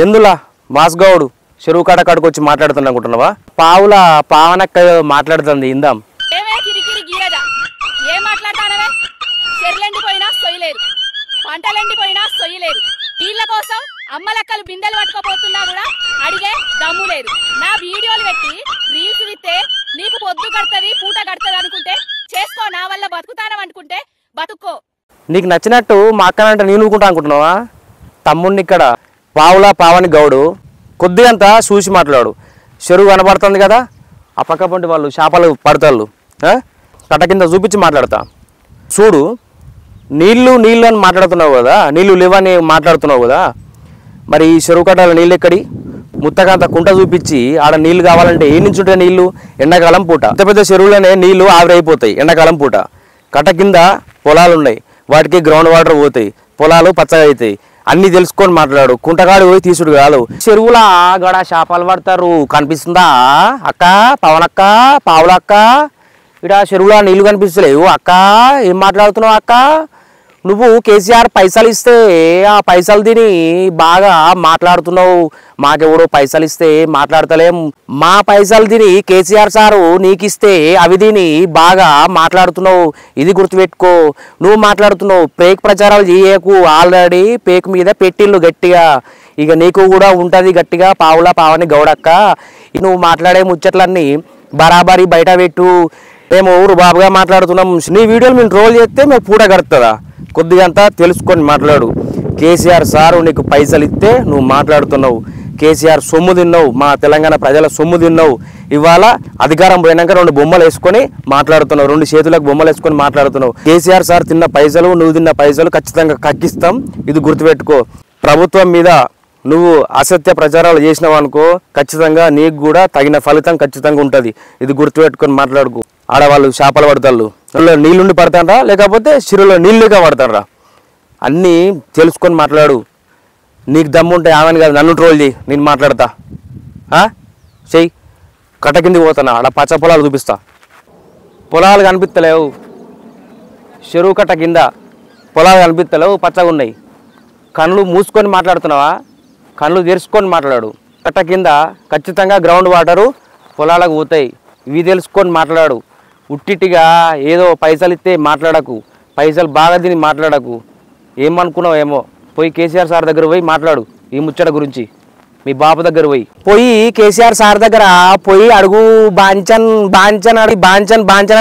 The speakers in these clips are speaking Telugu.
ఎందులా మాస్గౌడు చెరువు కాడకాడికి వచ్చి మాట్లాడుతున్నా అనుకుంటున్నావా? పావుల పావనక్క మాట్లాడుతుంది ఇందాం. పంటలెండిపోయినా సొయ్యలేదు. నీళ్ళ కోసం అమ్మలక్కలు బిందెలు పట్టుకోపోతున్నా కూడా అడిగే దమ్ము లేదు. నా వీడియోలు పెట్టి రీల్స్ విత్తే నీకు పొద్దు కడుతుంది పూట కడుతుంది అనుకుంటే చేసుకో. నా వల్ల బతుకుతానం అనుకుంటే బతుక్కో. నీకు నచ్చినట్టు మా అక్కనంటే నేను ఊరుకుంటా అనుకుంటున్నావా? తమ్ముడిని ఇక్కడ పావుల పావని గౌడు కొద్దిగంతా చూసి మాట్లాడు. చెరువు కనబడుతుంది కదా, ఆ పక్క పంటి వాళ్ళు చేపలు పడతాళ్ళు కట్ట కింద చూపించి మాట్లాడతా. చూడు, నీళ్ళు నీళ్ళు అని మాట్లాడుతున్నావు కదా, నీళ్ళు లేవని మాట్లాడుతున్నావు కదా, మరి ఈ చెరువు కట్టాల నీళ్ళు ఎక్కడి? ముత్తకంత కుంట చూపించి ఆడ నీళ్ళు కావాలంటే ఏ నుంచి ఉంటాయి నీళ్ళు? ఎండాకాలం పూట పెద్ద పెద్ద చెరువులోనే నీళ్ళు ఆవిరైపోతాయి. ఎండాకాలం పూట కట్ట కింద పొలాలు ఉన్నాయి, వాటికి గ్రౌండ్ వాటర్ పోతాయి, పొలాలు పచ్చగా అవుతాయి. అన్నీ తెలుసుకొని మాట్లాడు. కుంటగాడు పోయి తీసుడు కాదు. చెరువుల గడ చేపలు పడతారు కనిపిస్తుందా అక్క? పవనక్క, పావులక్క, ఇక్కడ చెరువులో నీళ్ళు కనిపిస్తలేవు అక్క. ఏం మాట్లాడుతున్నావు అక్క? నువ్వు కేసీఆర్ పైసలు ఇస్తే ఆ పైసలు తిని బాగా మాట్లాడుతున్నావు. మాకెవడో పైసలు ఇస్తే మాట్లాడతలేం. మా పైసలు తిని కేసీఆర్ సారు నీకిస్తే అవి తిని బాగా మాట్లాడుతున్నావు. ఇది గుర్తుపెట్టుకో. నువ్వు మాట్లాడుతున్నావు, పేక్ ప్రచారాలు చేయకు. ఆల్రెడీ పేక్ మీద పెట్టిళ్ళు గట్టిగా. ఇక నీకు కూడా ఉంటుంది గట్టిగా. పావుల పావని గౌడక్క, నువ్వు మాట్లాడే ముచ్చట్లన్నీ బరాబరి బయట పెట్టు. మేము రుబాబుగా మాట్లాడుతున్నాం. నీ వీడియోలు మేము ట్రోల్ చేస్తే మేము పూట గడుతుందా? కొద్దిగంతా తెలుసుకొని మాట్లాడు. కేసీఆర్ సారు నీకు పైసలు ఇస్తే నువ్వు మాట్లాడుతున్నావు. కేసీఆర్ సొమ్ము తిన్నావు, మా తెలంగాణ ప్రజల సొమ్ము తిన్నావు. ఇవాళ అధికారం పోయినాక 2 బొమ్మలు వేసుకొని మాట్లాడుతున్నావు, 2 చేతులకు బొమ్మలు వేసుకొని మాట్లాడుతున్నావు. కేసీఆర్ సార్ తిన్న పైసలు, నువ్వు తిన్న పైసలు ఖచ్చితంగా కక్కిస్తాం. ఇది గుర్తుపెట్టుకో. ప్రభుత్వం మీద నువ్వు అసత్య ప్రచారాలు చేసినావు అనుకో, ఖచ్చితంగా నీకు కూడా తగిన ఫలితం ఖచ్చితంగా ఉంటుంది. ఇది గుర్తుపెట్టుకొని మాట్లాడుకో. ఆడవాళ్ళు చేపలు పడతాళ్ళు, నీళ్ళుండి పడతానరా లేకపోతే చెరువులో నీళ్ళుగా పడతానరా? అన్నీ తెలుసుకొని మాట్లాడు. నీకు దమ్ముంటే ఆమెను కాదు నన్ను ట్రోల్ చేయి, నేను మాట్లాడతా. చెయ్యి. కట్ట కిందికి పోతానా, ఆడ పచ్చ పొలాలు చూపిస్తా. పొలాలు కనిపిస్తలేవు, చెరువు కట్ట కింద పొలాలు కనిపిస్తలేవు, పచ్చగా ఉన్నాయి. కళ్ళు మూసుకొని మాట్లాడుతున్నావా? కళ్ళు తెరుచుకొని మాట్లాడు. కట్ట కింద ఖచ్చితంగా గ్రౌండ్ వాటరు పొలాలకు పోతాయి. ఇవి తెలుసుకొని మాట్లాడు. ఉట్టిగా ఏదో పైసలు ఇస్తే మాట్లాడకు, పైసలు బాగా తిని మాట్లాడకు. ఏమనుకున్నావు ఏమో. పోయి కేసీఆర్ సార్ దగ్గర పోయి మాట్లాడు ఈ ముచ్చట గురించి. మీ బాబు దగ్గర పోయి కేసీఆర్ సార్ దగ్గర పోయి అడుగు. బాంచన్ బాంచన్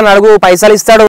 అని అడుగు, పైసలు ఇస్తాడు.